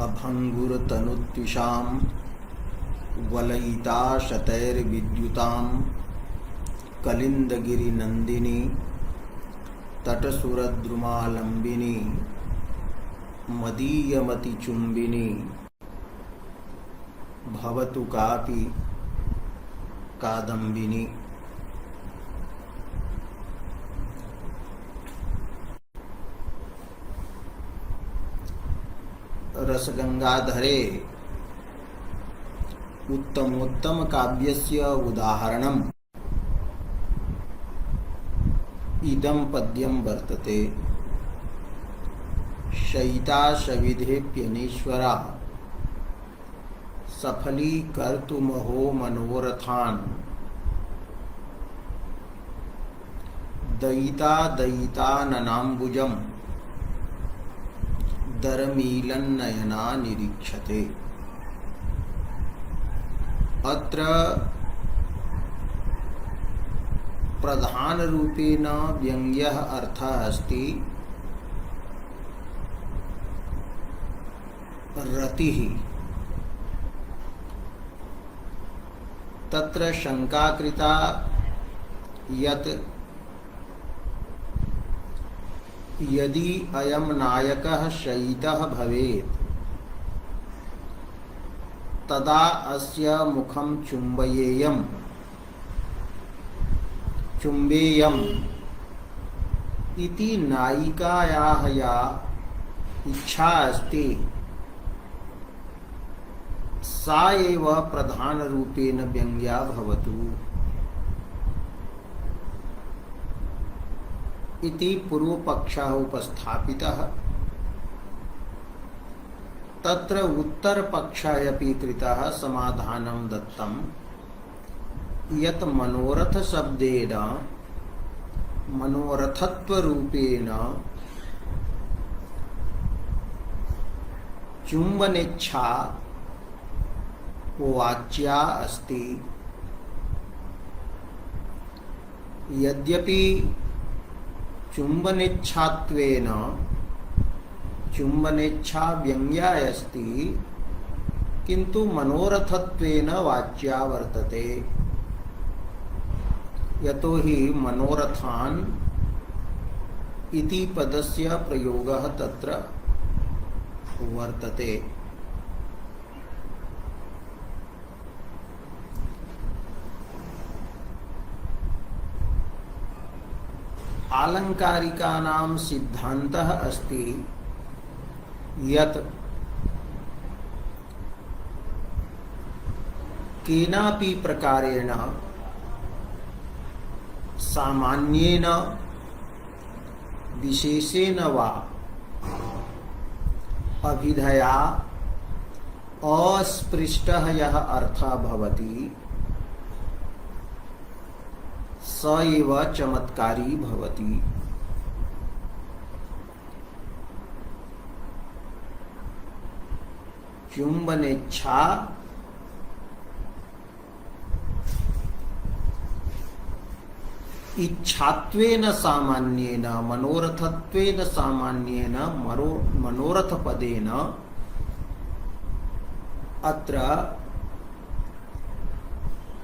अभंगुरतनुत्विषां वलयिता शतैर्विद्युतां कलिन्दगिरिनन्दिनी तटसुरद्रुमालम्बिनी मदीयमतिचुम्बिनी भवतु कापि कादम्बिनी। रसगंगाधरे उत्तमोत्तम काव्यस्य उदाहरणम् इदं पद्यं वर्तते। शयिता शविधेऽप्यनीश्वरा सफलीकर्तुमहो मनोरथान् दयिता दयिताननाम्बुजम् दरमीलन्नयना निरीक्षते। अत्र प्रधान रूपेण व्यंग्यः अर्थः अस्ति रतिः। तत्र शंका कृता यत् यदि अयं नायकः शयितः भवेत् तदा अस्य मुखं चुम्बेयम् इति नायिकायाः या इच्छा अस्ति सा एव प्रधान रूपेण व्यंग्या भवतु इति पूर्वपक्षः उपस्थापितः। तत्र उत्तरपक्षः अपि कृतः, समाधानं दत्तं यत् मनोरथ शब्देन मनोरथत्वरूपेण चुम्बनेच्छा वाच्या अस्ति। यद्यपि चुम्बनेच्छात्वेन चुम्बनेच्छा व्यंग्या अस्ति, किन्तु मनोरथत्वेन वाच्या वर्तते। यतो हि मनोरथान् इति पदस्य प्रयोगः तत्र वर्तते। आलंकारिकानां सिद्धान्तः अस्ति यत् केनापि प्रकारेण सामान्येन विशेषेण वा अभिधया अस्पृष्टः यः अर्थः भवति स एव चमत्कारी भवति। चुम्बनेच्छा इच्छात्वेन सामान्येन मनोरथत्वेन सामान्येन मनोरथपदेन अत्र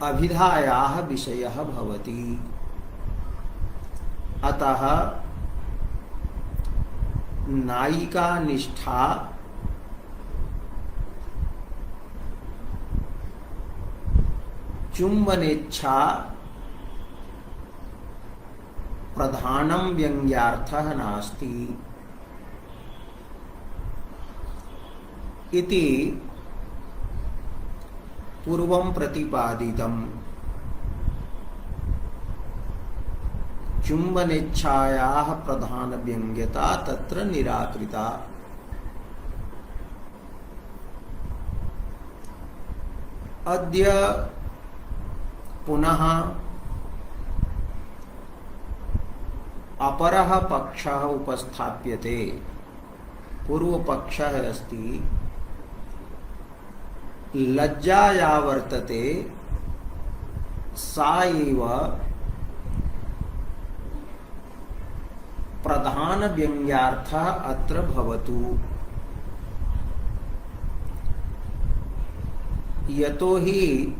अभिधायाः विषयः भवति। अतः नायिका निष्ठा चुम्बनेच्छा प्रधानं व्यंग्यार्थः नास्ति इति पूर्वं प्रतिपादितम्। चुम्बनेच्छायाः प्रधान व्यंग्यता तत्र निराकृता। अद्य पुनः अपरः पक्षः उपस्थाप्यते। पूर्वपक्षः अस्ति लज्जा या वर्तते सा एव प्रधान व्यंग्यार्थः अत्र भवतु। यतो हि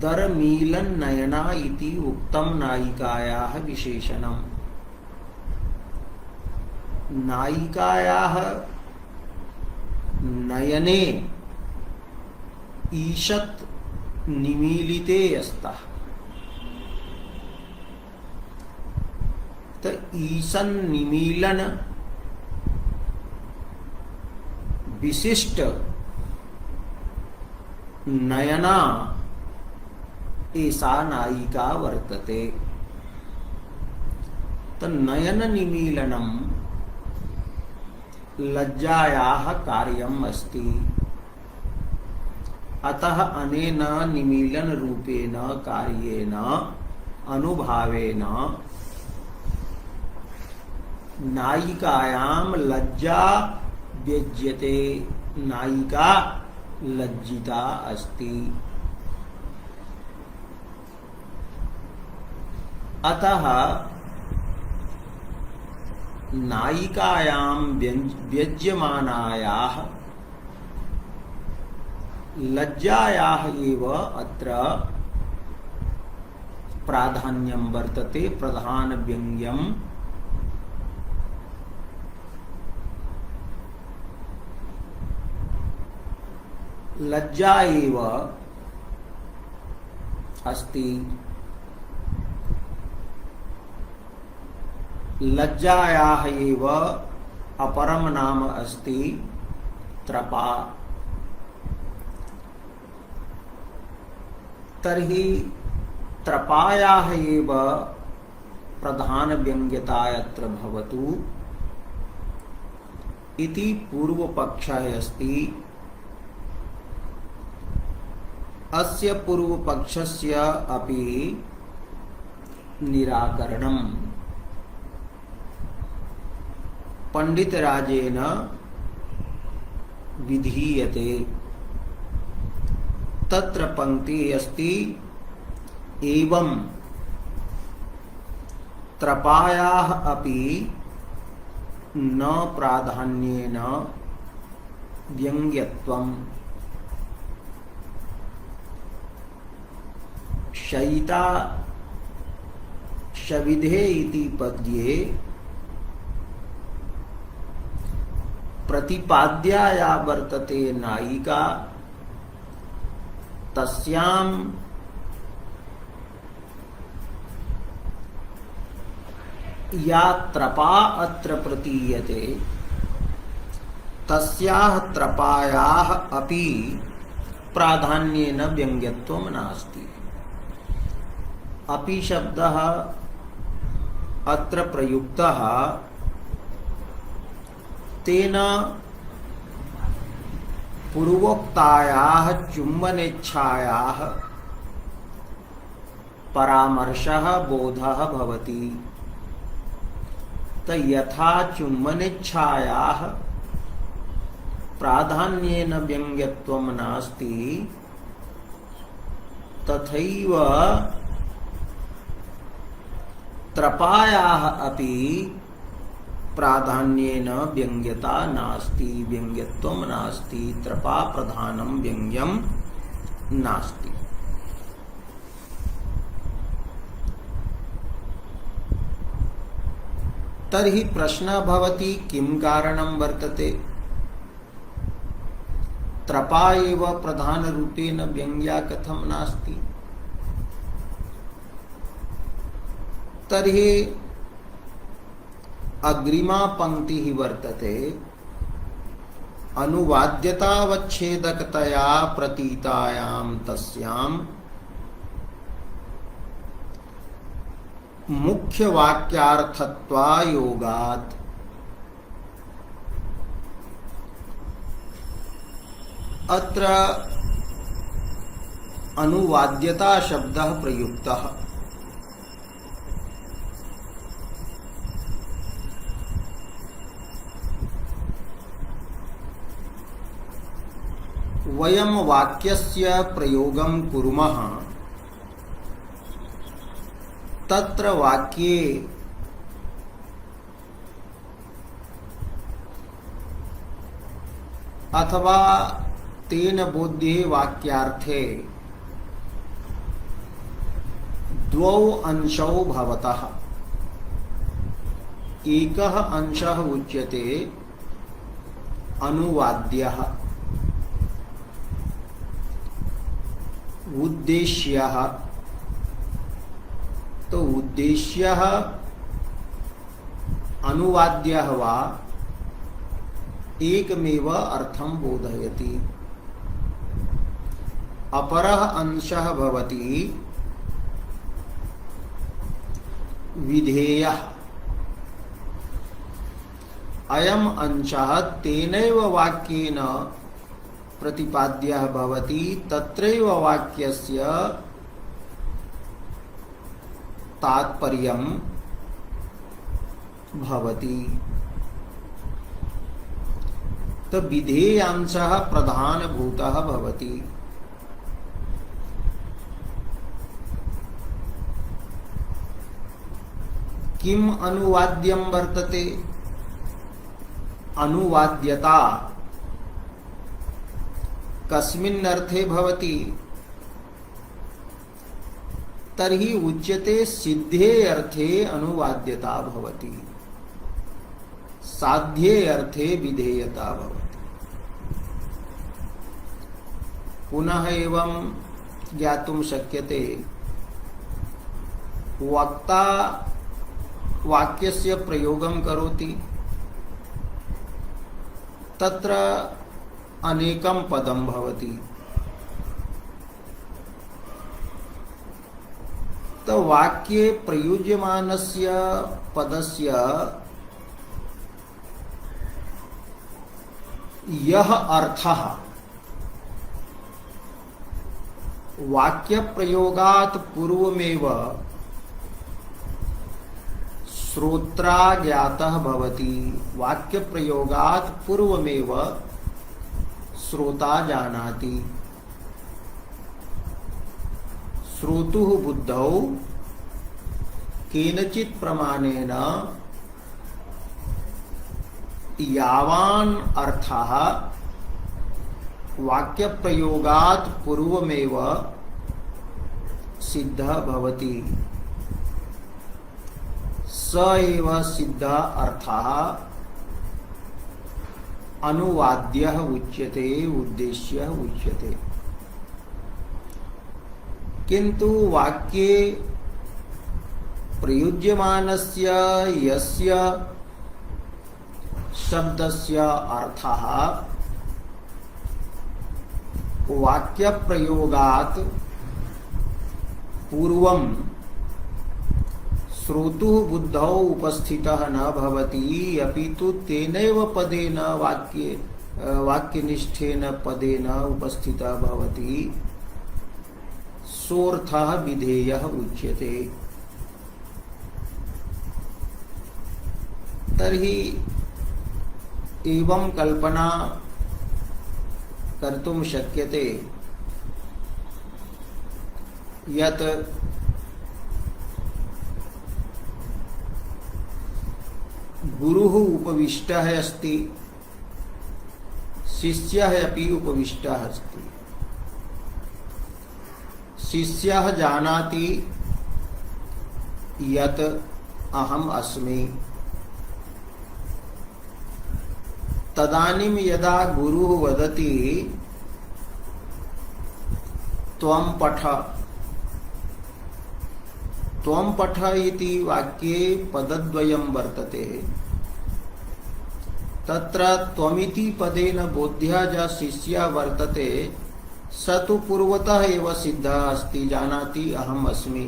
दरमीलन नयना इति उक्तम नायिकायाः विशेषणम्। नायिकायाः नयने ईषत् निमीलिते स्तः। तो ईशन निमीलन विशिष्ट नयना ऐसा नायिका वर्तते। तो नयन निमीलनम लज्जायाः कार्यम् अस्ति। अतः अनेन निमीलन रूपेण कार्येण अनुभावेन नायिकायां लज्जा व्यज्यते। नायिका लज्जिता अस्ति। अतः नायिकायां व्यज्यमानायाः लज्जायाः एव अत्र प्राधान्यं वर्तते। प्रधान व्यंग्यं लज्जा एव अस्ति। लज्जायाः एव अपरम नाम अस्ति त्रपा। तर्हि त्रपायाः एव प्रधान व्यंग्यता यत्र भवतु इति पूर्वपक्षः अस्ति। अस्य पूर्वपक्षस्य अपि निराकरणम् पंडितराजेन विधीयते। तत्र पंक्ति अस्ति एवं त्रपायाः अपि न प्राधान्येन व्यंग्यत्वम्। शयिता शविधे इति पद्ये प्रतिपाद्या या वर्तते नायिका तस्यां या त्रपा अत्र प्रतीयते तस्याः त्रपायाः अपि प्राधान्येन व्यंग्यत्वं नास्ति। अपि शब्दः अत्र प्रयुक्तः तेन पूर्वोक्तायाः चुम्बनेच्छायाः परामर्शः बोधः भवति। तो यथा चुम्बनेच्छायाः प्राधान्येन व्यंग्यत्वं नास्ति तथैव त्रपायाः अपि प्राधान्येन व्यंग्यता नास्ति। व्यंग्यत्वं नास्ति। त्रपा प्रधानं व्यंग्यं नास्ति। तर्हि प्रश्नः भवति किं कारणं वर्तते। त्रपा एव प्रधानरूपेण व्यंग्या कथं नास्ति। तर्हि अग्रिमा पंक्ति ही वर्तते अनुवाद्यतावच्छेदकतया प्रतीतायां तस्यां मुख्य वाक्यार्थत्वायोगात्। अत्र अनुवाद्यता शब्दः प्रयुक्तः। वयं वाक्यस्य प्रयोगं कुर्मः तत्र वाक्ये अथवा तेन बोध्ये वाक्यार्थे द्वौ अंशौ भवतः। एकः अंशः उच्यते अनुवाद्यः, उद्देश्यः। तो उद्देश्यः अनुवाद्यः वा एकमेव अर्थं बोधयति। अपरः अंशः भवति विधेयः। अयम् अंशः तेनैव वाक्येन प्रतिपाद्यः भवति, तत्रैव वाक्यस्य तात्पर्यं भवति। तो विधेयांशः प्रधानभूतः भवति। किम अनुवाद्यं वर्तते? अनुवाद्यता कस्मिन् अर्थे भवति? तर्हि उच्यते सिद्धे अर्थे अनुवाद्यता भवति, साध्ये अर्थे विधेयता भवति। पुनः एवं ज्ञातुं शक्यते, वक्ता वाक्यस्य प्रयोगं करोति, तत्र अनेकं पदं भवति। तो वाक्ये प्रयुज्यमानस्य पदस्य यः अर्थः वाक्य प्रयोगात् पूर्वमेव श्रोत्रा ज्ञातः भवति। वाक्य प्रयोगात् पूर्वमेव श्रोता जानाति। श्रोतुः बुद्धौ केनचित् प्रमाणेन यावान् अर्थः वाक्य प्रयोगात् पूर्वमेव सिद्धः भवति, स एव सिद्धः अर्थः अनुवाद्यः उच्यते, उद्देश्यः उच्यते। किंतु वाक्ये प्रयुज्यमानस्य यस्य शब्दस्य अर्थः वाक्य प्रयोगात् पूर्वं श्रोतुः बुद्धौ उपस्थितः न भवति, अपितु तेनैव पदेन वाक्यनिष्ठेन पदेन उपस्थितः भवति, सोऽर्थः विधेयः उच्यते। तर्हि एवं कल्पना कर्तुं शक्यते यत् गुरुः उपविष्टः अस्ति, शिष्यः अपि उपविष्टः अस्ति। शिष्यः जानाति यत् अहम् अस्मि। तदानीं यदा गुरुः वदति त्वं पठ, त्वं पठ इति वाक्ये पदद्वयं वर्तते। तत्र त्वमिति पदेन बोध्यः यः शिष्यः वर्तते, स तु पूर्वतः एव सिद्धः अस्ति, जानाति अहम् अस्मि।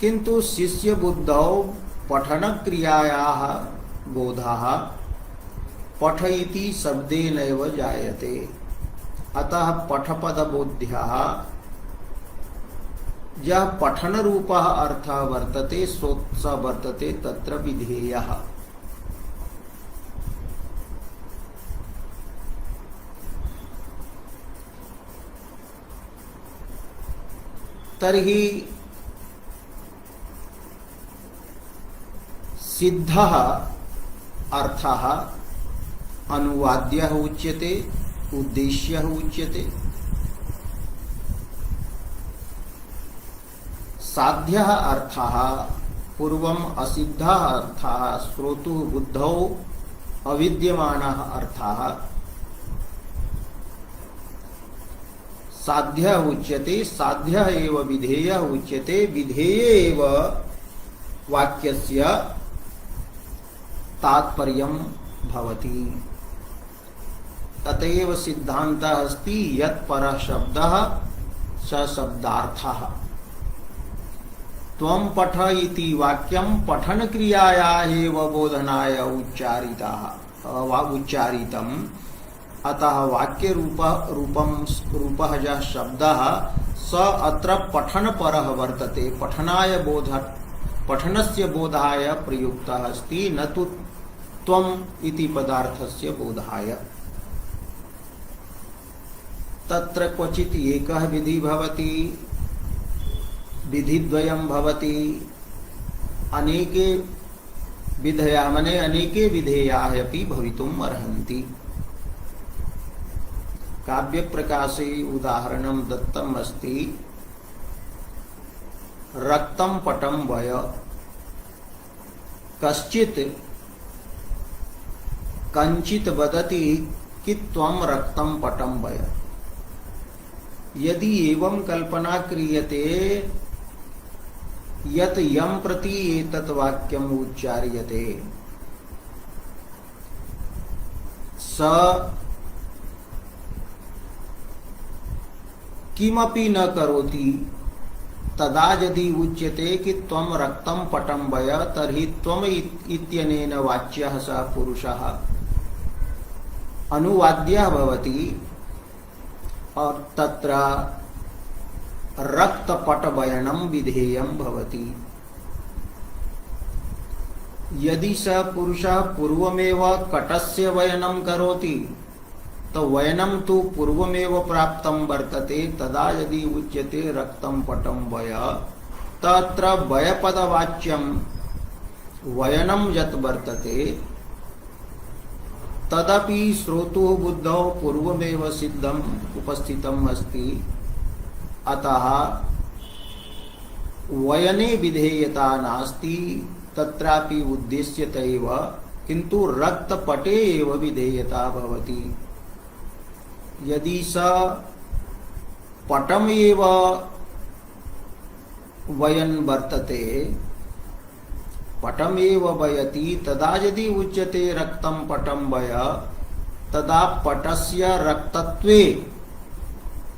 किन्तु शिष्यबुद्धौ पठनक्रियायाः बोधः पठ इति शब्देनैव जायते। अतः पठपदबोध्यः यः पठनरूपः अर्थः वर्तते स वर्तते तत्र विधेयः। तर्हि सिद्धः अर्थः अनुवाद्यः उच्यते, उद्देश्यः उच्यते। साध्यः अर्थः पूर्वम् असिद्धः अर्थः श्रोतुः बुद्धौ अविद्यमानः अर्थः साध्य उच्यते। साध्य एव विधेय उच्यते। विधेय एव वाक्यस्य तात्पर्यं भवति। ततएव सिद्धान्तः अस्ति यत् परः शब्दः स शब्दार्थः। त्वं पठ इति वाक्यं पठन क्रियायाः एव बोधनाय उच्चारितम्। अतः वाक्य रूपः यः शब्दः स अत्र पठनपरः वर्तते। पठनस्य बोधाय प्रयुक्तः अस्ति, न तु त्वम् इति पदार्थस्य बोधाय। तत्र क्वचित् एकः विधि भवति, विधिद्वयं भवति, अनेके विधया मने अनेके विधेयाः अपि भवितुम् अर्हन्ति। काव्य प्रकाशे उदाहरणं दत्तम् अस्ति। रक्तं पटं वय। कश्चित् कञ्चित् वदति कि त्वं रक्तं पटं वय। यदि एवं कल्पना क्रियते यत् यं प्रति एतत् वाक्यम् उच्चार्यते स किमपि न करोति, तदा यदि उच्यते कि त्वं रक्तं पटं वय, तर्हि त्वम् इत्यनेन वाच्यः सः पुरुषः अनुवाद्यः भवति और तत्र रक्तपटवयनं विधेयं भवति। यदि सः पुरुषः पूर्वमेव कटस्य वयनं करोति तो वयनं तु पूर्वमेव प्राप्तं वर्तते। तदा यदि उच्यते रक्तं पटं वय, तत्र वयपदवाच्यं वयनं यत् वर्तते तदपि श्रोतुः बुद्धौ पूर्वमेव सिद्धम् उपस्थितम् अस्ति। अतः वयने विधेयता नास्ति, तत्रापि उद्देश्यतैव, किन्तु रक्तपटे एव विधेयता भवति। यदि स पटम एव वयन वर्तते, पटम एव वयति, तदा यदि उच्यते रक्तं पटं वय, तदा पटस्य रक्तत्वे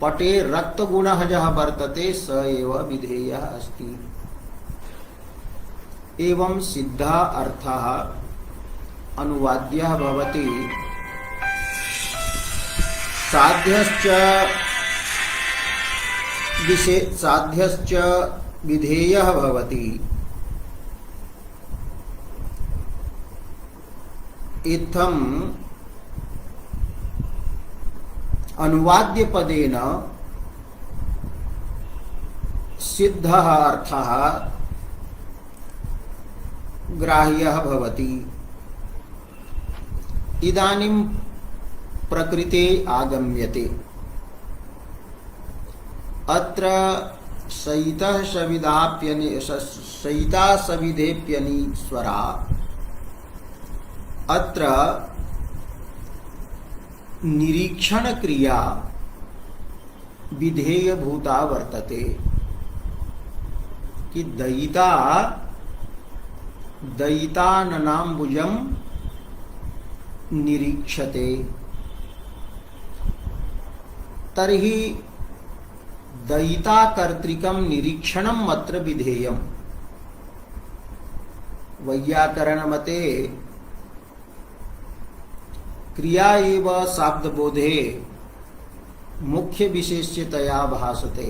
पटे रक्तगुणः यः वर्तते स एव विधेयः अस्ति। एवं सिद्धः अर्थः अनुवाद्यः भवति। साध्यश्च विधेयः भवति। इत्थम् अनुवाद्य पदेन सिद्धः अर्थः ग्राह्यः भवति। इदानीं प्रकृते आगम्यते। अत्र सहितः सहिता सविधेप्यनि स्वरा। अत्र निरीक्षण क्रिया विधेयभूता वर्तते कि दयिताननाम्बुजं निरीक्षते। तर्हि दयिताकर्तृकं निरीक्षणम् अत्र विधेयम्। वैयाकरणमते क्रिया एव शाब्दबोधे मुख्य विशेष्यतया भासते।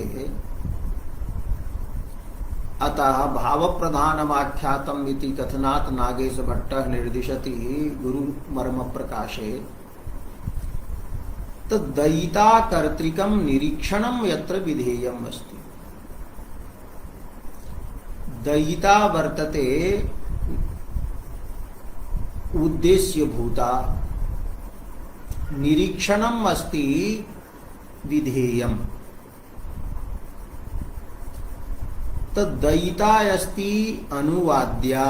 अतः भावप्रधानमाख्यातम् इति कथनात् नागेशभट्टः निर्दिशति गुरुमर्म प्रकाशे। दयिताकर्तृकं निरीक्षणं यत्र विधेयम् अस्ति। दयिता वर्तते उद्देश्यभूता। निरीक्षणम अस्ति विधेयम। तद्दयिता अस्ति अनुवाद्या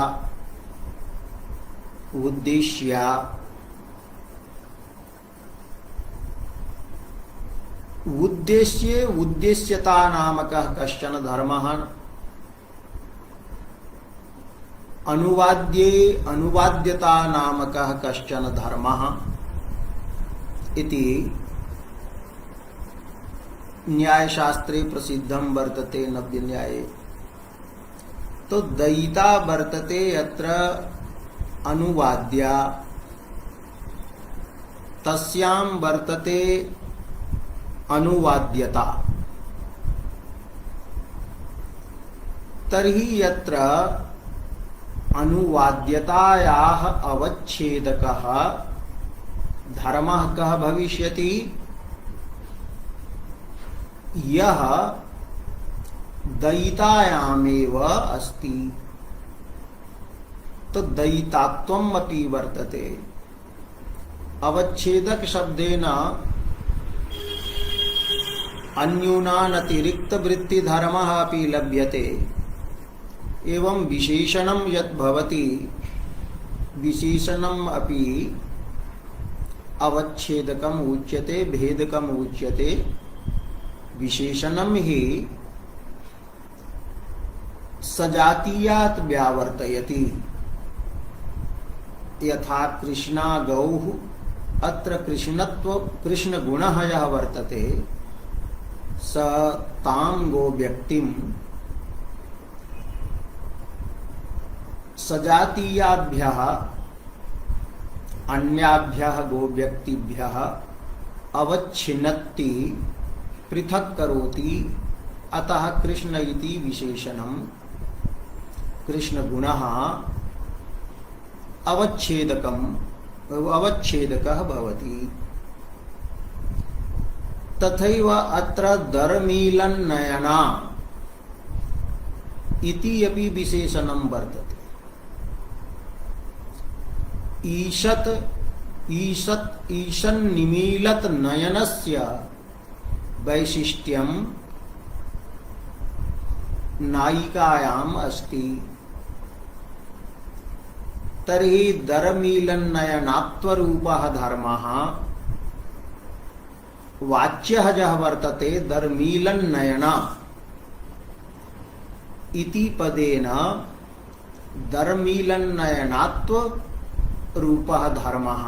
उद्देश्या उद्देश्ये उद्देश्यता नामकः कश्चन धर्मः अनुवाद्ये अनुवाद्यता नामकः कश्चन धर्मः इति न्यायशास्त्रे प्रसिद्धं वर्तते नव्य न्याये। तो दयिता वर्तते यत्र अनुवाद्या तस्यां वर्तते अनुवाद्यता। तर्हि यत्र अनुवाद्यतायाः अवच्छेदकः धर्मः कः भविष्यति? यह दयितायामेव अस्ति। तो दयितात्वम् अपि वर्तते। अवच्छेदक शब्देन अन्यूनानतिरिक्त वृत्ति धर्मः अपि लभ्यते। एवं विशेषणं यत् भवति विशेषणम् अपि अवच्छेदकम् उच्यते, भेदकम् उच्यते। विशेषणं हि सजातीयात् व्यावर्तयति। यथा कृष्णा गौः, अत्र कृष्णत्व कृष्णगुणः यः वर्तते स तां गो व्यक्तिं सजातीयाभ्यः अन्याभ्यः गो व्यक्तिभ्यः अवच्छिन्नति, पृथक् करोति। अतः कृष्ण इति विशेषणं, कृष्णगुणः अवच्छेदकः भवति। तथैव अत्र दरमीलन्नयना इति अपि विशेषणं वर्तते। ईषन्निमीलत नयनस्य वैशिष्ट्यं नायिकायाम् अस्ति। तर्हि दरमीलन्नयनात्वरूपः धर्मः वाच्यः यः वर्तते दरमीलन्नयना इति पदेन दरमीलन्नयनात्व रूपः धर्मः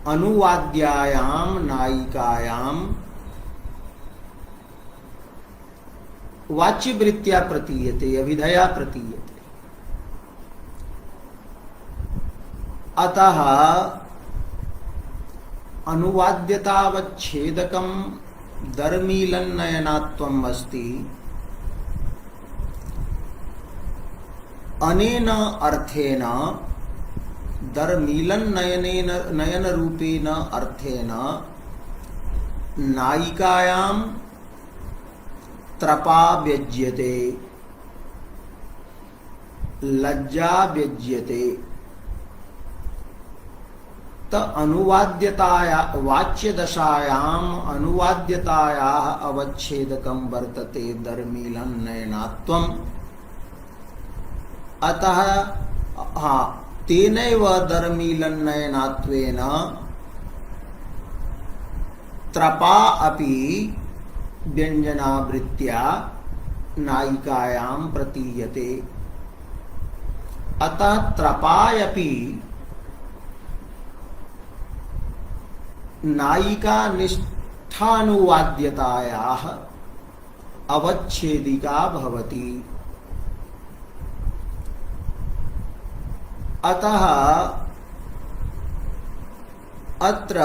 अनुवाद्यायां नायिकायां वाच्यवृत्त्या प्रतीयते, अभिधया प्रतीयते। अतः अनुवाद्यतावच्छेदकं दरमीलन्नयनात्वम् अस्ति। अनेन अर्थेन दरमीलन्नयनेन नयनरूपेण अर्थेन नायिकायां त्रपा व्यज्यते, लज्जा व्यज्यते। त अनुवाद्यताया वाच्यदशायाम् अनुवाद्यतायाः अवच्छेदकं वर्तते दरमीलन्नयनात्वम्। अतः तेनैव दरमीलन्नयनात्वेन त्रपा अपि व्यञ्जनावृत्त्या नायिकायां प्रतीयते। अतः त्रपायपि नायिका निष्ठानुवाद्यतायाः अवच्छेदिका भवति। अतः अत्र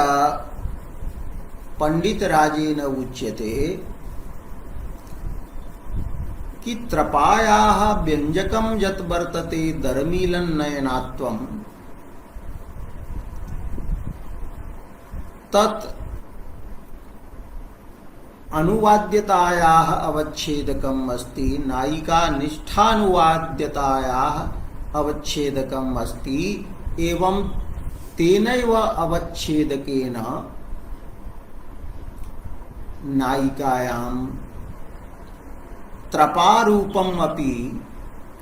पंडितराजेन उच्यते कि त्रपायाः व्यञ्जकं यत् वर्तते दरमीलन्नयनात्वं तत् अनुवाद्यतायाः अवच्छेदकम् अस्ति, नायिका निष्ठानुवाद्यतायाः अवच्छेदकम् अस्ति। एवं तेनैव अवच्छेदकेन नायिकायां त्रपारूपम् अपि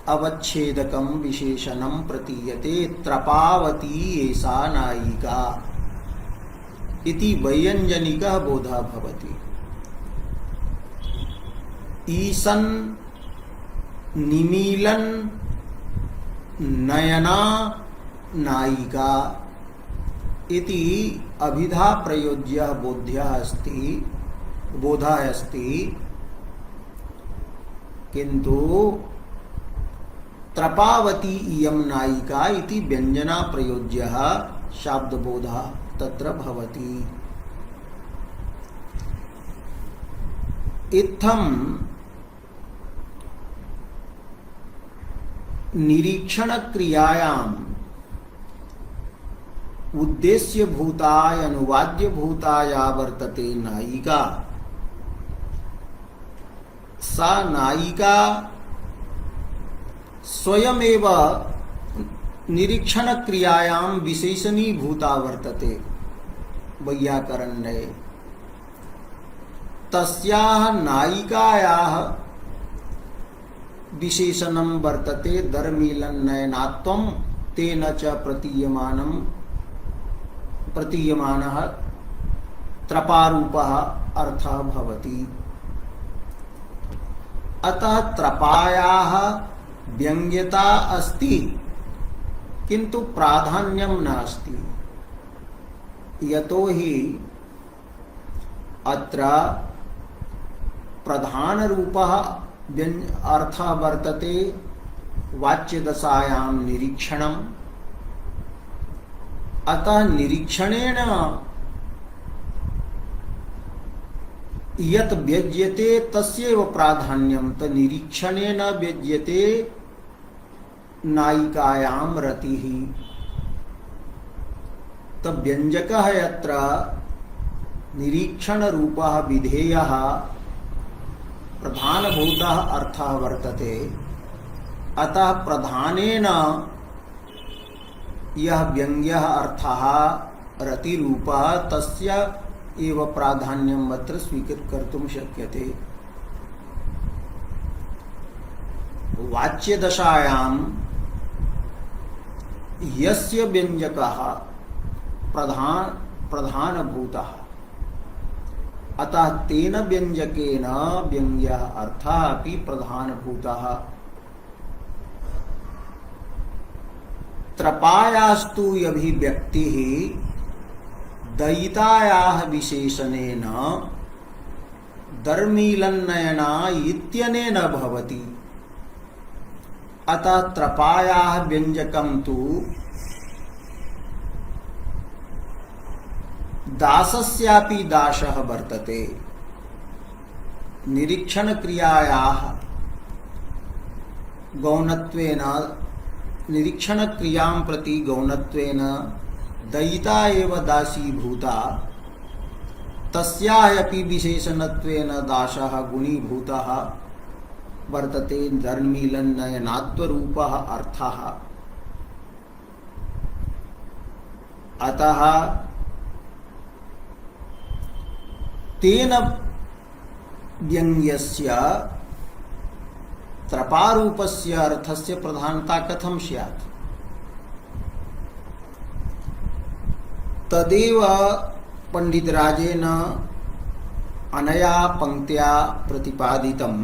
अवच्छेदकं विशेषणं प्रतीयते। त्रपावती एषा नायिका इति वैयञ्जनिकः बोधः भवति। ईशन् निमीलन नयना नायिका इति अभिधा प्रयोज्यः बोधः अस्ति, किन्तु त्रपावती इयं नायिका इति व्यञ्जना प्रयोज्यः शाब्दबोधः तत्र भवति। इत्थं निरीक्षण क्रियायाम् उद्देश्य भूताय अनुवाद्य भूताया वर्तते नायिका, सा नायिका स्वयमेव निरीक्षण क्रियायां विशेषणीभूता वर्तते वैयाकरण्ये। तस्याः नायिकायाः विशेषणं वर्तते दर्मीलन्नयनात्वं, तेन च प्रतीयमानः त्रपारूपः अर्थः भवति। अतः त्रपायाः व्यङ्ग्यता अस्ति, किन्तु प्राधान्यं नास्ति। यतोहि अत्र प्रधानरूपः अर्थः वर्तते वाच्यदशायां निरीक्षणम्। अतः निरीक्षणेन यत् व्यज्यते तस्यैव प्राधान्यं, त निरीक्षणेन व्यज्यते नायिकायां रतिः। त व्यञ्जकः यत्र निरीक्षणरूपः विधेयः प्रधानभूतः अर्थः वर्तते, अतः प्रधानेन यः व्यङ्ग्यः अर्थः रतिरूपः तस्य एव प्राधान्यम् अत्र स्वीकर्तुं शक्यते। वाच्यदशायां यस्य व्यञ्जकः प्रधानभूतः, अतः तेन व्यञ्जकेन व्यङ्ग्यः अर्थः अपि प्रधानभूतः। त्रपायास्तु अभिव्यक्तिः दयितायाः विशेषणेन दर्मीलन्नयना इत्यनेन भवति। अतः त्रपायाः व्यञ्जकं तु दासस्यापि दासः वर्तते। निरीक्षण क्रियायाः गौणत्वेन, निरीक्षण क्रियां प्रति गौणत्वेन दयिता एव दासी भूता, तस्याः अपि विशेषणत्वेन दासः गुणीभूतः वर्तते। दर्मीलन्नयनात्वरूपः अर्थः। अतः तेन व्यङ्ग्यस्य त्रपारूपस्य अर्थस्य प्रधानता कथं स्यात्? तदेव पंडितराजेन अनया पंक्त्या प्रतिपादितं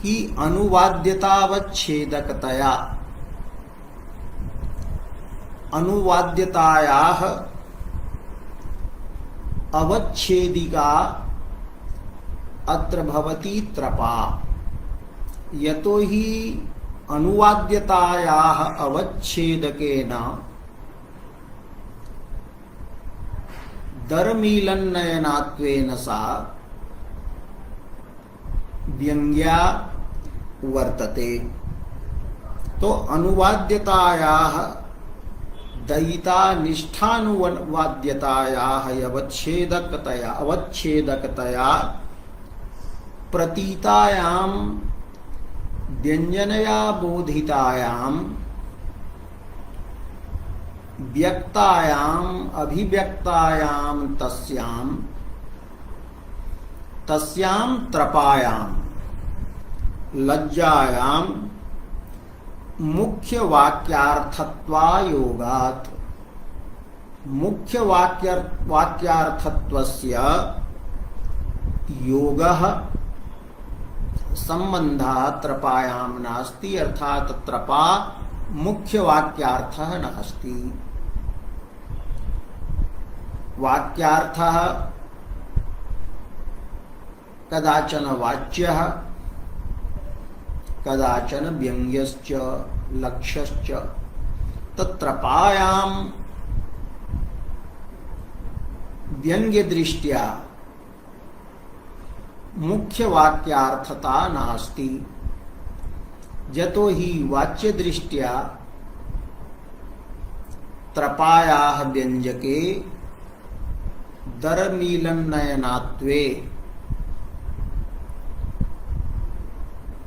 कि अनुवाद्यतावच्छेदकतया, अनुवाद्यतायाः अवच्छेदिका अत्र भवति त्रपा। यतोहि अनुवाद्यतायाः अवच्छेदकेन दर्मीलन्नयनात्वेन सा व्यङ्ग्या वर्तते। तो अनुवाद्यतायाः दयिता निष्ठानुवाद्यतायाः अवच्छेदकतया प्रतीतायां व्यञ्जनया बोधितायां व्यक्तायाम अभिव्यक्तायाम तस्याम तस्याम त्रपायाम लज्जायाम मुख्य वाक्यार्थत्वायोगात् मुख्य वाक्यार्थत्वस्य योगः संबंधः त्रपायाम नास्ति, अर्थात त्रपा मुख्य वाक्यार्थः नास्ति। वाक्यार्थः कदाचन वाच्यः कदाचन व्यंग्यश्च लक्ष्यश्च। तत्रपायां व्यंग्य दृष्ट्या मुख्य वाक्यार्थता नास्ति, यतो हि वाच्य दृष्ट्या त्रपायाः व्यंजके दरमीलन्नयनात्वे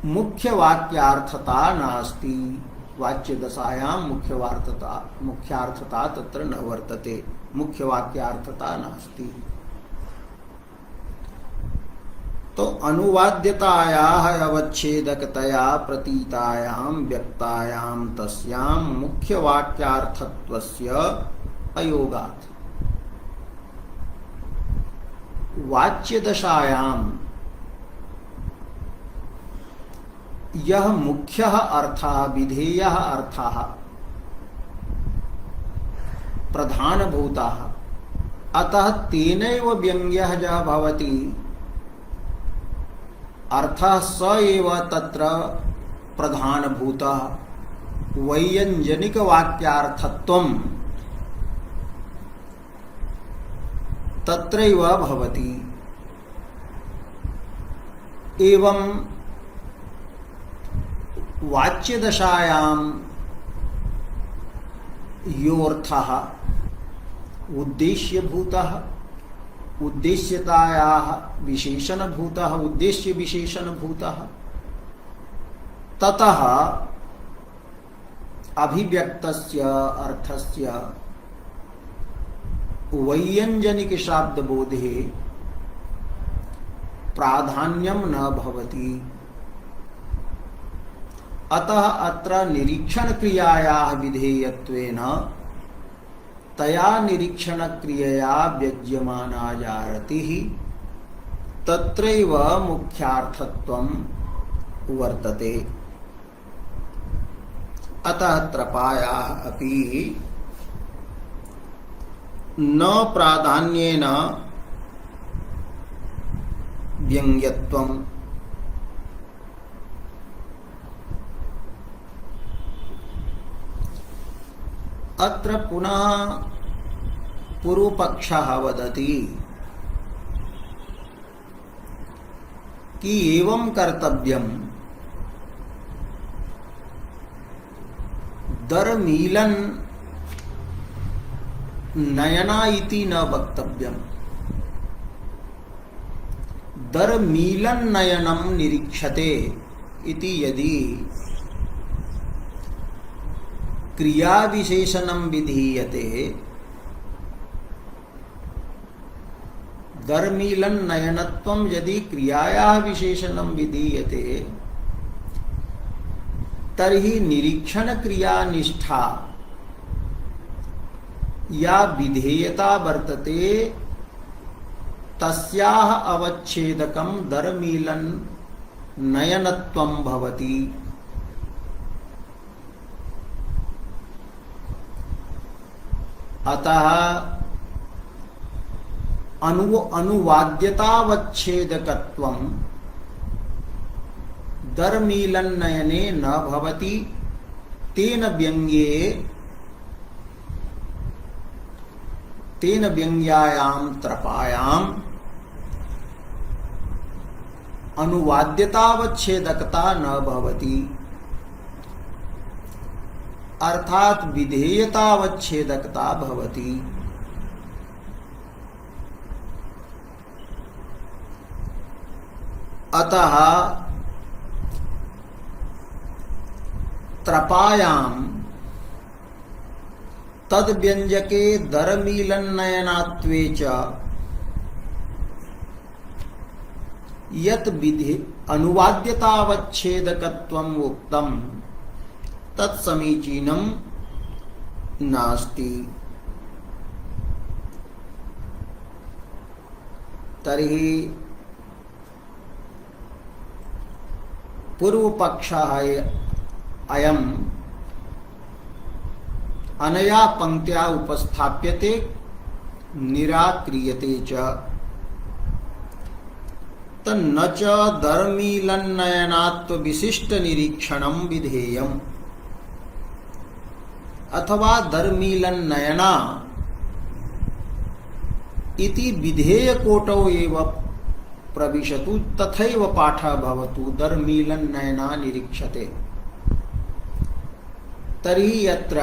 मुख्य वाक्यार्थता नास्ति। वाच्य दशायां मुख्यार्थता तत्र न वर्तते, मुख्य वाक्यार्थता नास्ति। तो अनुवाद्यतायाः अवच्छेदकतया प्रतीतायां व्यक्तायां तस्यां मुख्य वाक्यार्थत्वस्य अयोगात् वाच्य दशायां यह मुख्यः अर्थः विधेयः अर्थः प्रधानभूतः, अतः तेनैव व्यंग्यः यः भवति अर्थः स एव तत्र प्रधानभूतः। वैयंजनिक वाक्यार्थत्वं तत्रैव भवति। एवं वाच्य दशायां योऽर्थः उद्देश्यभूतः, उद्देश्यतायाः विशेषणभूतः, उद्देश्य विशेषणभूतः, ततः अभिव्यक्तस्य अर्थस्य वैयंजनिक शाब्दबोधे प्राधान्यं न भवति। अतः अत्र निरीक्षण क्रियायाः विधेयत्वेन तया निरीक्षण क्रियया व्यज्यमाना या रतिः तत्रैव मुख्यार्थत्वं वर्तते। अतः त्रपायाः अपि न प्राधान्येन व्यंग्यत्वम्। अत्र पुनः पूर्वपक्षः वदति कि एवं कर्तव्यम् दरमीलन नयना इति न वक्तव्यम्। दरमीलन नयनं निरीक्षते इति यदि क्रिया विशेषणं विधीयते, दरमीलन नयनत्वं यदि क्रियायाः विशेषणं विधीयते तर्हि निरीक्षण क्रिया निष्ठा या विधेयता वर्तते तस्याः अवच्छेदकं दरमीलन नयनत्वं भवति। अतः अनुवाद्यतावच्छेदकत्वं दरमीलन नयने न भवति। तेन व्यंग्यायां त्रपायां अनुवाद्यतावच्छेदकता न भवति, अर्थात विधेयतावच्छेदकता भवति। अतः त्रपायां तद व्यंजके दरमीलन नयनात्वे च यत विधि अनुवाद्यतावच्छेदकत्वम् उक्तम् तत्समीचीनम् नास्ति। तर्हि पूर्वपक्षः अयम् अनया पंक्त्या उपस्थाप्यते निराक्रियते च। तन्न च धर्मीलन्नयनात्व विशिष्ट निरीक्षणं विधेयम्। अथवा धर्मीलन्नयना इति विधेयकोटौ एव प्रविशतु तथैव पाठः भवतु धर्मीलन्नयना निरीक्षते। तर्हि यत्र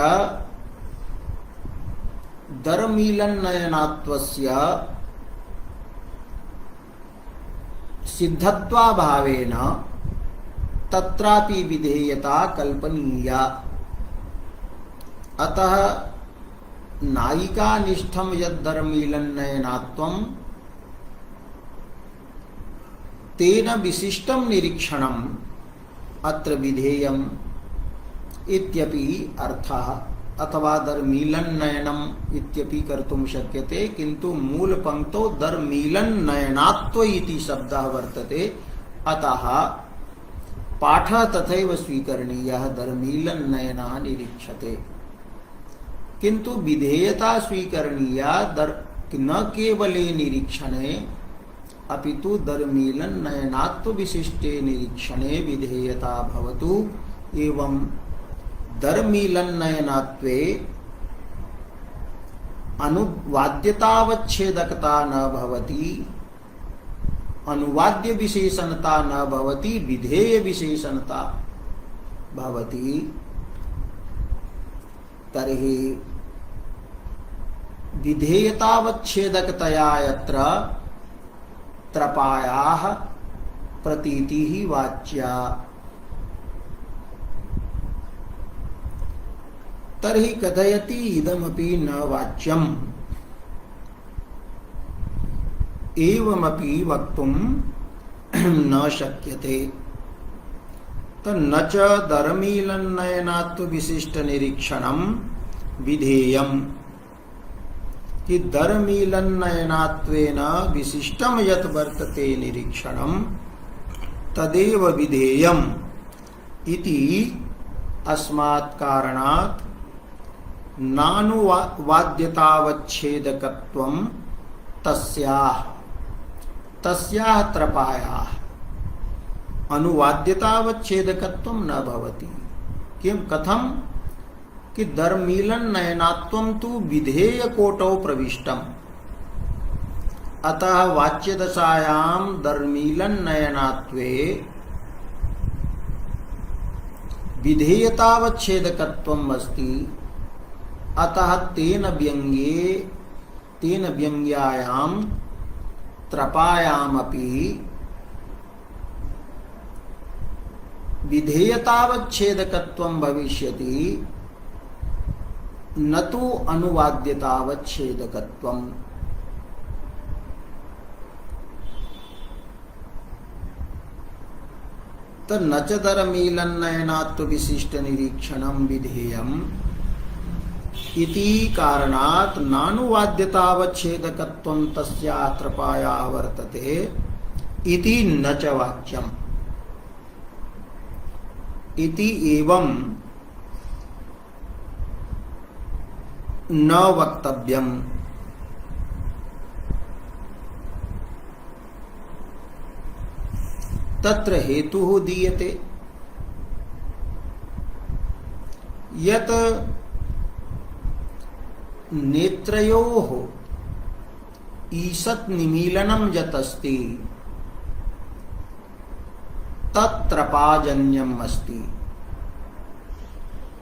धर्मीलन्नयनात्वस्य सिद्धत्वाभावेन तत्रापि विधेयता कल्पनीया। अतः नायिकानिष्ठं यद्धर्मीलन्नयनात्वं तेन विशिष्टं निरीक्षणम् अत्र विधेयम् इत्यपि अर्थः। अथवा धर्मीलन्नयनम् इत्यपि कर्तुं शक्यते, किन्तु मूल पंक्तौ धर्मीलन्नयनात्व इति शब्दः वर्तते। अतः पाठः तथैव स्वीकरणीयः धर्मीलन्नयना निरीक्षते। किन्तु विधेयता स्वीकरणीया न केवले निरीक्षणे अपितु धर्मीलन्नयनात्व विशिष्टे निरीक्षणे विधेयता भवतु। एवं धर्मीलन्नयनात्वे अनुवाद्यतावच्छेदकता न भवति, अनुवाद्य विशेषणता न भवति, विधेय विशेषणता भवति। तर्हि विधेयतावच्छेदकतया यत्र त्रपायाः प्रतीतिः वाच्या। तर्हि कथयति इदमपि न वाच्यम् एवमपि वक्तुं न शक्यते। तन्न च धर्मीलन्नयनात्व विशिष्ट निरीक्षणं विधेयम्। कि धर्मीलन्नयनात्वेन विशिष्टं यत् वर्तते निरीक्षणं तदेव विधेयम् इति अस्मात् कारणात् नानुवाद्यतावच्छेदकत्वं तस्याः त्रपायाः अनुवाद्यतावच्छेदकत्वं न भवति। किं कथं कि धर्मीलन्नयनात्वं तु विधेयकोटौ प्रविष्टम्। अतः वाच्यदशायां धर्मीलन्नयनात्वे विधेयतावच्छेदकत्वम् अस्ति। अतः तेन व्यंग्यायां त्रपायामपि विधेयतावच्छेदकत्वं भविष्यति, न तु अनुवाद्यतावच्छेदकत्वम्। न च धर्मीलन्नयनात्व विशिष्ट निरीक्षणं विधेयम् इति कारणात् नानुवाद्यतावच्छेदकत्वं तस्याः त्रपायाः वर्तते इति न च वाच्यम् इति एवं न वक्तव्यम्। तत्र हेतुः दीयते यत् नेत्रयोः ईषत् निमीलनं यत् अस्ति तत्त्रपाजन्यम् अस्ति,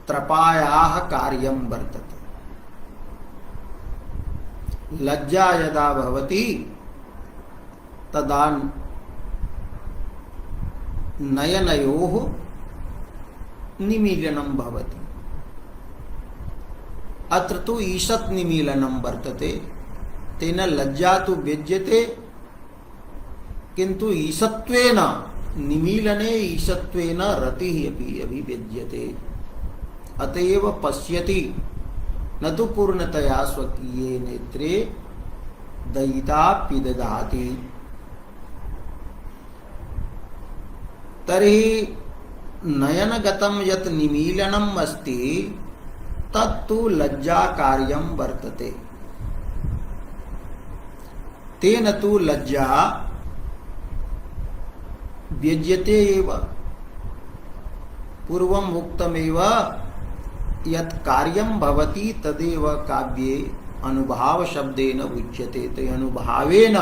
त्रपायाः कार्यं वर्तते। लज्जा यदा भवति तदा नयनयोः निमीलनं भवति। अत्र तु ईषत् निमीलनं वर्तते, तेन लज्जा तु व्यज्यते, किन्तु ईषत्वेन निमीलने ईषत्वेन रतिः अपि अभिव्यज्यते। अतएव पश्यति न तु पूर्णतया स्वकीये नेत्रे दयिता पिदधाति। तर्हि नयनगतं यत् निमीलनम् अस्ति तत्तु लज्जा कार्यं वर्तते। तेन तु लज्जा व्यज्यते एव। पूर्वम् उक्तमेव यत् कार्यं भवति तदेव काव्ये अनुभाव शब्देन उच्यते। ते अनुभावेन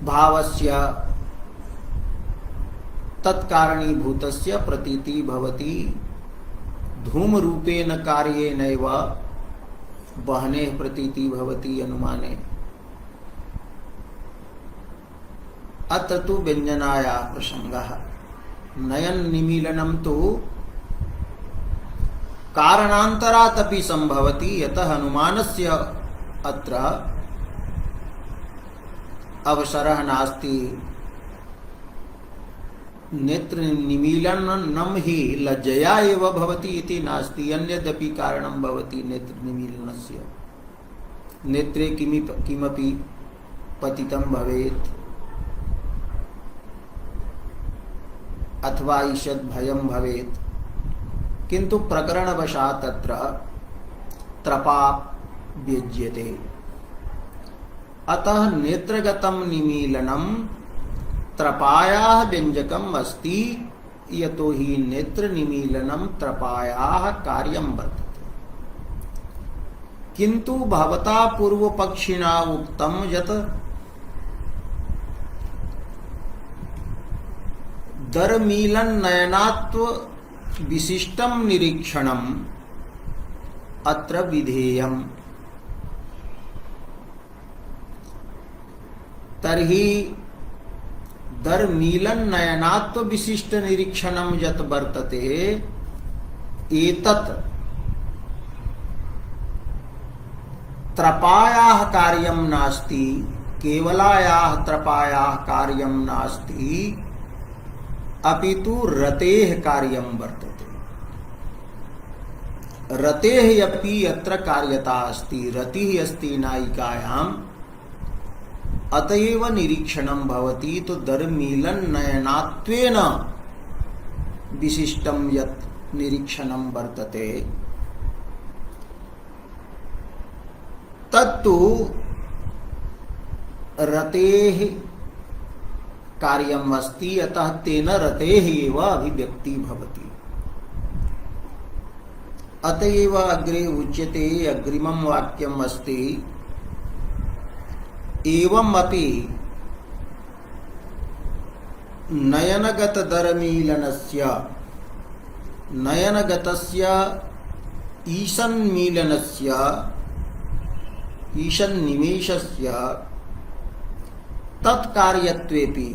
भावस्य तत्कारणीभूतस्य प्रतीति भवति। धूमरूपेण कार्येनैव वहने प्रतीति भवति अनुमाने। अत्र तु व्यञ्जनायाः प्रसंगः। नयन निमीलनं तु कारणान्तरात् अपि सम्भवति, यतः अनुमानस्य अत्र अवसरः नास्ति। नेत्र निमीलनं हि लज्जया एव भवति इति नास्ति, अन्यदपि कारणं भवति नेत्र निमीलनस्य। नेत्रे किमपि पतितं भवेत् अथवा ईषद् भयं भवेत्, किन्तु प्रकरणवशात् तत्र त्रपा व्यज्यते। अतः नेत्रगतं निमीलनं त्रपायाः व्यञ्जकम् अस्ति, यतो हि नेत्र निमीलनं त्रपायाः कार्यं वर्तते। किन्तु भवता पूर्वपक्षिणा उक्तं यत् दरमीलन नयनात्व विशिष्टं निरीक्षणम् अत्र विधेयम्। तर्हि दरमीलन नयनात्व विशिष्ट निरीक्षणं यत् वर्तते एतत् त्रपायाः कार्यं नास्ति, केवलायाः त्रपायाः कार्यं नास्ति, अपितु रतेः कार्यं वर्तते। रतेः अपि अत्र कार्यता अस्ति। रतिः अस्ति नायिकायाम्, अतएव निरीक्षणं भवति। तो दरमीलन नयनात्वेन विशिष्टं यत् निरीक्षणं वर्तते तत्तु रतेः कार्यम् अस्ति, अतः तेन रतेः एव अभिव्यक्ति भवति। अतएव अग्रे उच्यते, अग्रिमं वाक्यम् अस्ति, एवमपि नयनगत दरमीलनस्य नयनगतस्य ईषन्मीलनस्य ईषन्निमेषस्य तत्कार्यत्वेपि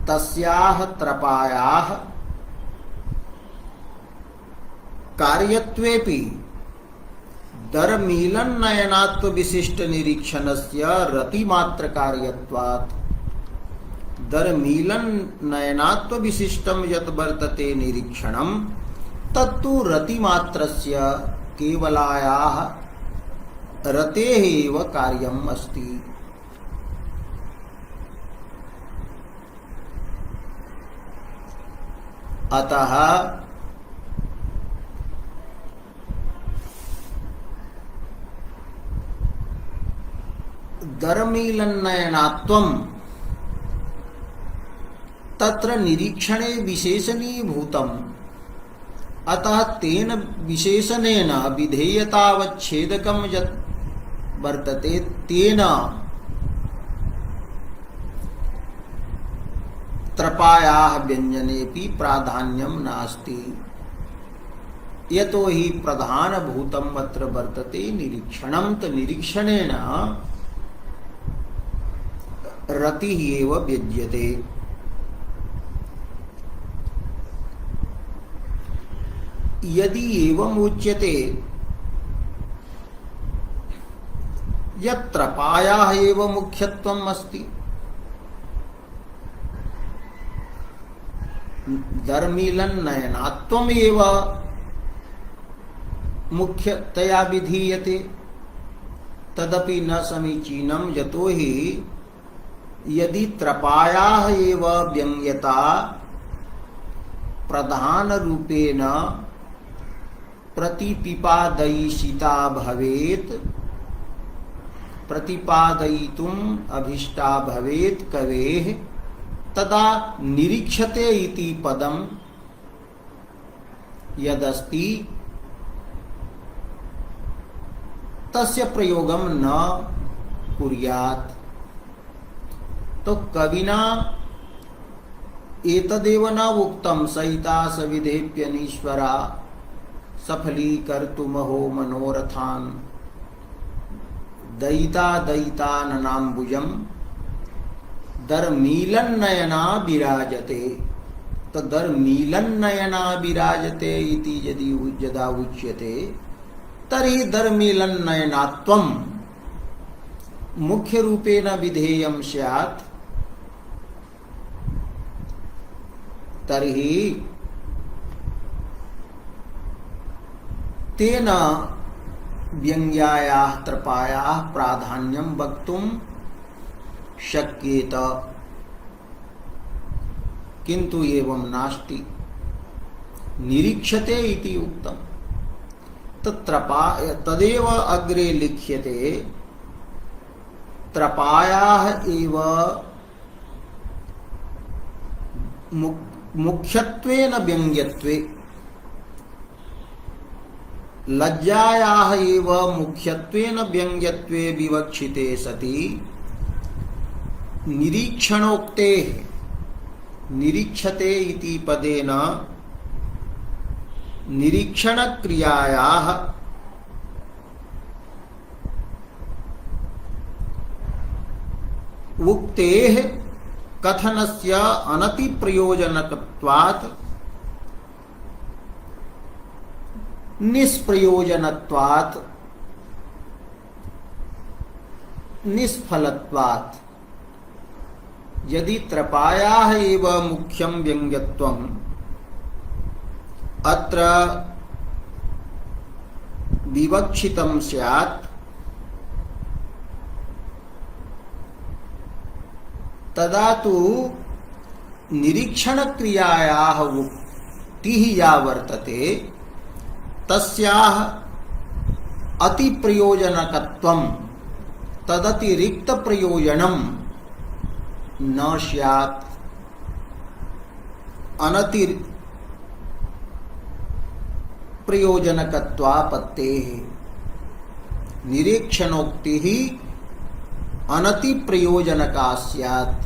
तस्याः त्रपायाः कार्यत्वेपि दरमीलन नयनात्व विशिष्ट निरीक्षणस्य रतिमात्र कार्यत्वात् दरमीलन नयनात्व विशिष्टं यत् वर्तते निरीक्षणं तत्तु रतिमात्रस्य केवलायाः रतेः एव कार्यम् अस्ति। अतः दरमीलन्नयनात्वं तत्र निरीक्षणे विशेषणीभूतम्, अतः तेन विशेषणेन विधेयतावच्छेदकं यत् वर्तते तेन त्रपायाः व्यञ्जनेपि प्राधान्यं नास्ति, यतो हि प्रधानभूतम् अत्र वर्तते निरीक्षणं। तो निरीक्षणेन रतिः एव व्यज्यते। यदि एवं उच्यते यत्र पायाः एव मुख्यत्वम् अस्ति, दर्मीलन नयनात्वम् एव मुख्यतया विधीयते, तदपि न समीचीनम्, यतोहि यदि त्रपायाः एव व्यंग्यता प्रधान रूपेण प्रतिपिपादयिषिता भवेत्, प्रतिपादयितुम् अभिष्टा भवेत् कवेः, तदा निरीक्षते इति पदं यदस्ति तस्य प्रयोगं न कुर्यात्। तो कविना एतदेव न उक्तं सहिता सविधेप्यनीश्वरा सफलीकर्तुमहो मनोरथान् दयिता दयिताननाम्बुजं दर्मीलन्नयना विराजते। तो दर्मीलन्नयना विराजते इति यदि यदा उच्यते तर्हि दर्मीलन्नयनात्वं मुख्य रूपेण विधेयं स्यात्। तर्हि तेन व्यंग्यायाः त्रपायाः प्राधान्यं वक्तुं शक्येत, किन्तु एवं नास्ति, निरीक्षते इति उक्तम्। तदेव अग्रे लिख्यते त्रपायाः एव मुख्यत्वेन व्यंग्यत्वे, लज्जायाः एव मुख्यत्वेन व्यंग्यत्वे विवक्षिते सति निरीक्षणोक्तेः, निरीक्षते इति पदेन निरीक्षणक्रियायाः उक्तेः कथनस्य अनतिप्रयोजनकत्वात् निष्प्रयोजनत्वात् निष्फलत्वात्, यदि त्रपायाः एव मुख्यं व्यंग्यत्वम् अत्र विवक्षितं स्यात्, तदा तु निरीक्षणक्रियायाः उक्तिः या वर्तते तस्याः अतिप्रयोजनकत्वं तदतिरिक्तप्रयोजनं न स्यात्। प्रयोजनकत्वापत्तेः निरीक्षणोक्तिः अनतिप्रयोजनका स्यात्,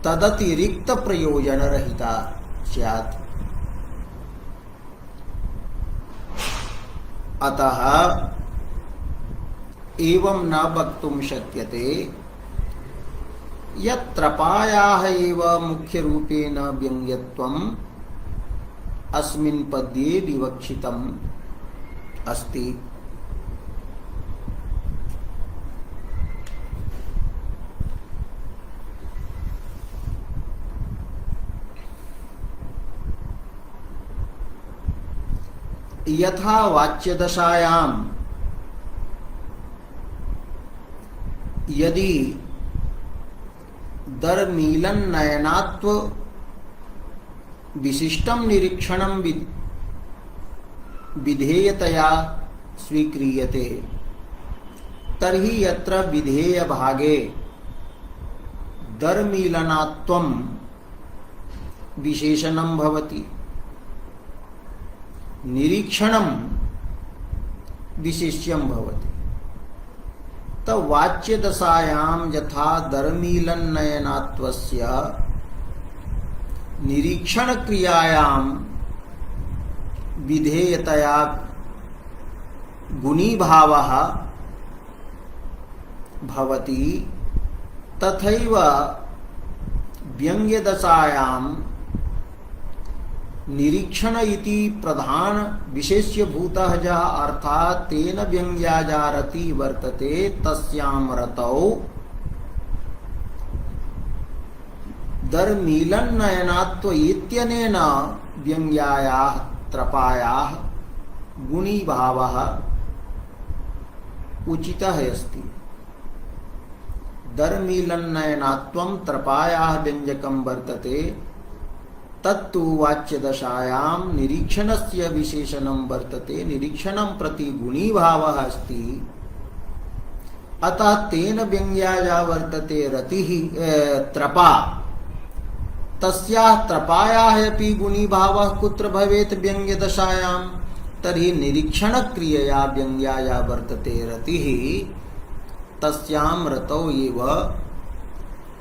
तदतिरिक्तप्रयोजनरहिता स्यात्। अतः एवं न वक्तुं शक्यते यत्रपायाः एव मुख्यरूपेण व्यंग्यत्वम् अस्मिन् पद्ये विवक्षितम् अस्ति। यथा वाच्यदशायां यदि दर्मीलन्नयनात्व विशिष्टं निरीक्षणं विधेयतया स्वीक्रियते, तर्हि यत्र विधेयभागे दर्मीलनात्वं विशेषणं भवति, निरीक्षणं विशिष्यं भवति। वाच्यदशायां यथा दर्मीलन्नयनात्वस्य निरीक्षणक्रियायां विधेयतया गुणीभावः भवति, तथैव व्यंग्यदशायां निरीक्षण इति प्रधान विशेष्य भूतः जः अर्थात् तेन व्यंग्याजारति वर्तते तस्यां रतौ दर्मीलन नयनात्व इत्यनेन व्यंग्यायाः त्रपायाः गुणीभावः उचितः अस्ति। दर्मीलन नयनात्वं त्रपायाः व्यंजकं वर्तते तत्तु वाच्यदशायां निरीक्षणस्य विशेषणं वर्तते। निरीक्षणं प्रति गुणीभावः अस्ति। अतः तेन व्यंग्याया वर्तते रतिः त्रपा। तस्याः त्रपायाः अपि गुणीभावः कुत्र भवेत् व्यंग्यदशायां? तर्हि निरीक्षणक्रियया व्यंग्याया वर्तते रतिः, तस्यां रतौ एव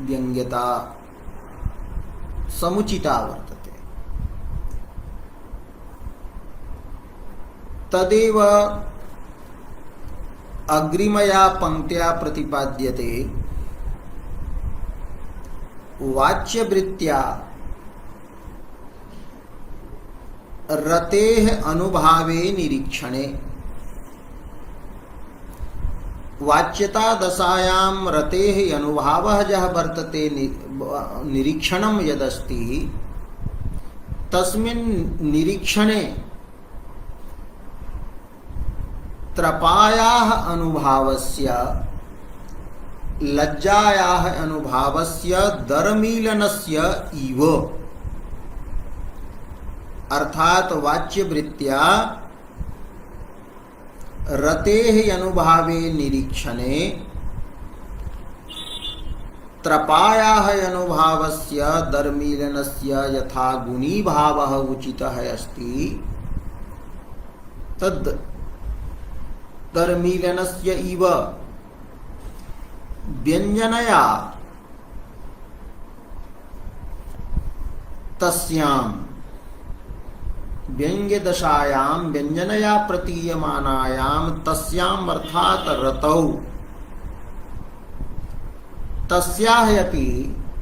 व्यंग्यता समुचिता वर्तते। तदेव अग्रिमया पंक्त्या प्रतिपाद्यते। वाच्यवृत्त्या रतेः अनुभावे निरीक्षणे। वाच्यता दशायां रतेः अनुभावः यः वर्तते निरीक्षणं यदस्ति तस्मिन् निरीक्षणे त्रपायाः अनुभावस्य लज्जायाः अनुभावस्य दरमीलनस्य इव। अर्थात वाच्यवृत्त्या रतेः अनुभावे निरीक्षणे त्रपायाः अनुभावस्य दर्मीलनस्य यथा गुणीभावः उचितः अस्ति तद् दर्मीलनस्य इव व्यंजनया तस्यां व्यंग्यदशायां व्यंजनया प्रतीयमानायां तस्याम् अर्थात् रतौ तस्याः अपि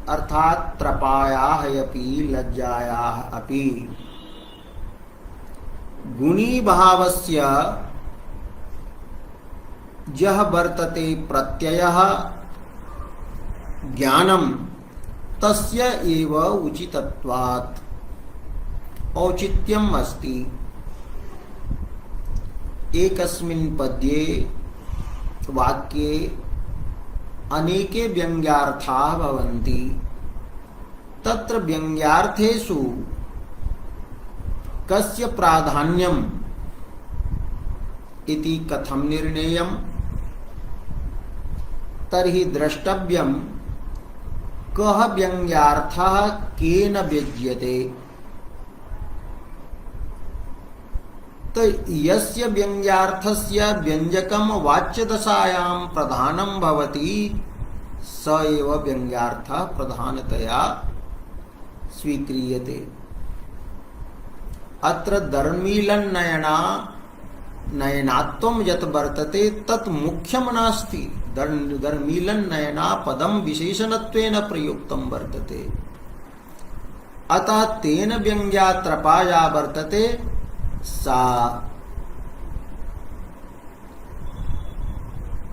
अर्थात् त्रपायाः अपि लज्जायाः अपि गुणीभावस्य यः वर्तते प्रत्ययः ज्ञानं तस्य एव उचितत्वात् औचित्यम् अस्ति। एकस्मिन् पद्ये वाक्ये अनेके व्यंग्यार्थाः भवन्ति। तत्र व्यंग्यार्थेषु कस्य प्राधान्यम् इति कथं निर्णेयम्? तर्हि द्रष्टव्यं कः व्यंग्यार्थः केन व्यज्यते। तो यस्य व्यंग्यार्थस्य व्यंजकं वाच्यदशायां प्रधानं भवति स एव व्यंग्यार्थः प्रधानतया स्वीक्रियते। अत्र दर्मीलन नयनात्वं यत् वर्तते तत् मुख्यं नास्ति। दर्मीलन नयना पदं विशेषणत्वेन प्रयुक्तं वर्तते। अतः तेन व्यंग्या त्रपाया वर्तते सा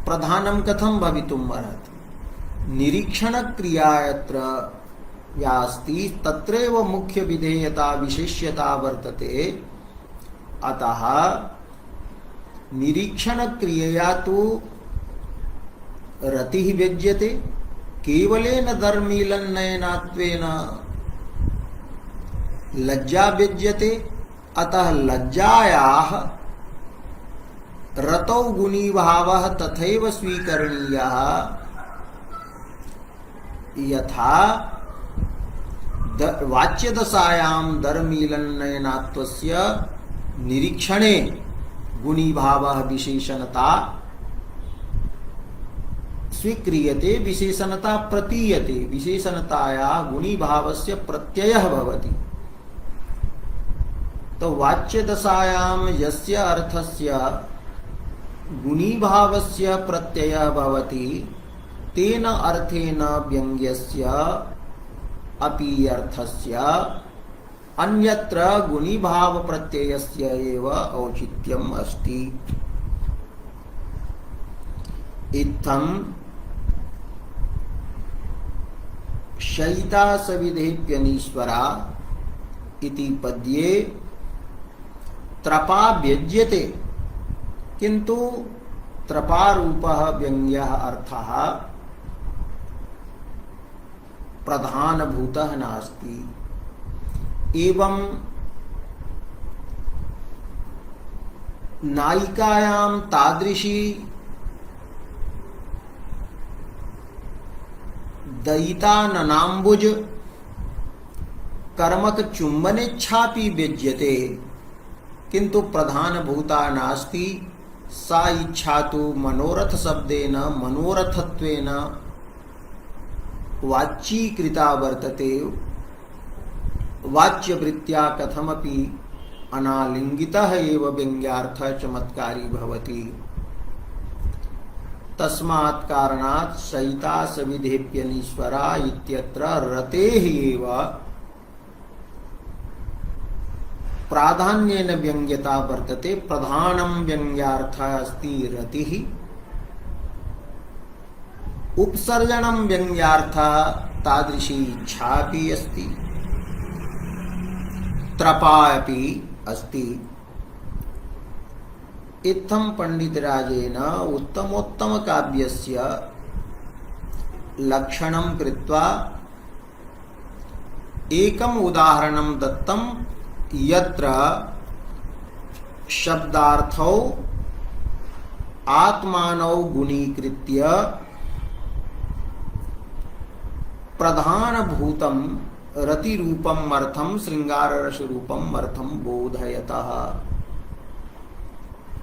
प्रधानं कथं भवितुम् अर्हति? निरीक्षणक्रिया यत्र यास्ति तत्रैव मुख्य विधेयता विशेष्यता वर्तते। अतः निरीक्षणक्रियया तु रतिः व्यज्यते केवलेन दर्मीलन नयनात्वेन लज्जा व्यज्यते। अतः लज्जायाः रतौ गुणीभावः तथैव स्वीकरणीयः यथा वाच्यदशायां दर्मीलन नयनात्वस्य निरीक्षणे गुणीभावः विशेषणता स्वीक्रियते, विशेषणता प्रतीयते। विशेषणतायाः गुणीभावस्य प्रत्ययः भवति। तो वाच्यदशायां यस्य अर्थस्य गुणीभावस्य प्रत्ययः भवति तेन अर्थेन व्यंग्यस्य अपि अर्थस्य अन्यत्र गुणीभाव प्रत्ययस्य एव औचित्यम् अस्ति। इत्थं शयिता सविधेप्यनीश्वरा इति पद्ये त्रपा व्यज्यते, किंतु त्रपारूपः व्यङ्ग्यः अर्थः प्रधानभूतः नास्ति। एवं नायिकायां तादृशी दयिता ननाम्बुज कर्मक चुम्बनेच्छापि व्यज्यते, किंतु प्रधानभूता नास्ति। सा इच्छा तो मनोरथ शब्देन मनोरथत्वेन वाच्यीकृता वर्तते। वाच्यवृत्त्या कथमपि अनालिंगितः एव व्यङ्ग्यार्थः चमत्कारी भवति। तस्मात् कारणात् शयिता सविधेप्यनीश्वरा इत्यत्र रतेः एव प्राधान्येन व्यङ्ग्यता वर्तते। प्रधानं व्यङ्ग्यार्थः अस्ति रतिः, उपसर्जनं व्यङ्ग्यार्थः तादृशी इच्छापि अस्ति, त्रपा अपि अस्ति। इत्थं पंडितराजेन उत्तमोत्तम काव्यस्य लक्षणं कृत्वा एकम् उदाहरणं दत्तं, यत्र शब्दार्थौ आत्मानौ गुणीकृत्य प्रधानभूतं रतिरूपम् अर्थं श्रृंगाररसरूपम् अर्थं बोधयतः।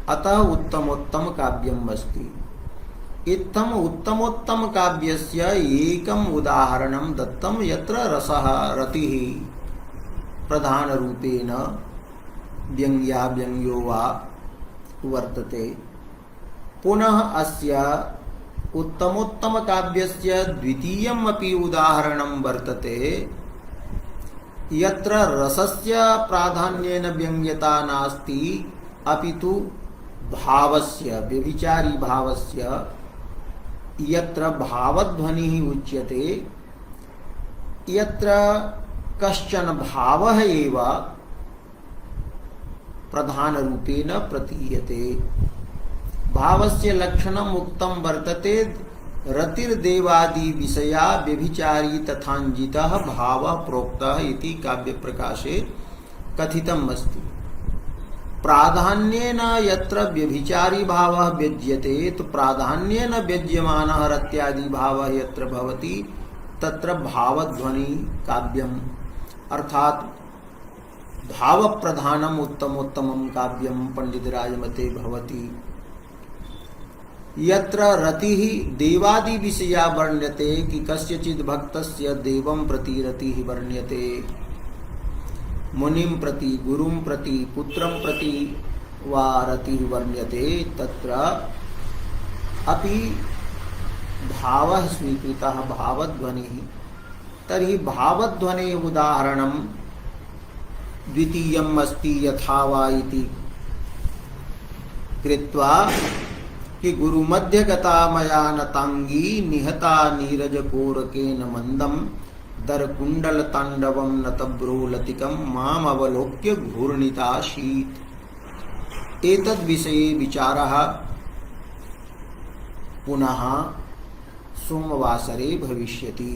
अतः उत्तमोत्तम काव्यम् अस्ति। इत्थम् उत्तमोत्तम काव्यस्य एकम् उदाहरणं दत्तं, यत्र रसः रतिः प्रधानरूपेण व्यङ्ग्या व्यङ्ग्यो वा वर्तते। पुनः अस्य उत्तमोत्तम काव्यस्य द्वितीयम् अपि उदाहरणं वर्तते, यत्र रसस्य प्राधान्येन व्यङ्ग्यता नास्ति, अपितु भावस्य, व्यभिचारी भावस्य, यत्र भावध्वनिः उच्यते, यत्र कश्चन भावः एव प्रधानरूपेण प्रतीयते। भावस्य लक्षणम् उक्तं वर्तते, रतिर्देवादि विषया व्यभिचारी तथाञ्जितः भावः प्रोक्तः इति काव्यप्रकाशे कथितम् अस्ति। प्राधान्येन यत्र व्यभिचारी भावः व्यज्यते, तो प्राधान्येन व्यज्यमानः रत्यादि भावः यत्र भवति तत्र भावध्वनि काव्यम्, अर्थात भाव प्रधानम उत्तमोत्तमं काव्यं पंडितराज मते भवति। यत्र रतिः देवादि विषया वर्ण्यते, कि कस्यचित् भक्तस्य देवं प्रति रतिः वर्ण्यते, मुनिं प्रति, गुरुं प्रति, पुत्रं प्रति वा रतिः वर्ण्यते, तत्र अपि भावः स्वीकृतः, भावध्वनिः। तर्हि भावध्वनेः उदाहरणं द्वितीयम् अस्ति, यथा वा इति कृत्वा, कि गुरुमध्यगता मया नतांगी निहता नीरजकोरकेन मन्दं दरकुण्डलताण्डवं नतभ्रूलतिकं मामवलोक्य घूर्णितासीत्। एतद्विषये विचारः पुनः सोमवासरे भविष्यति।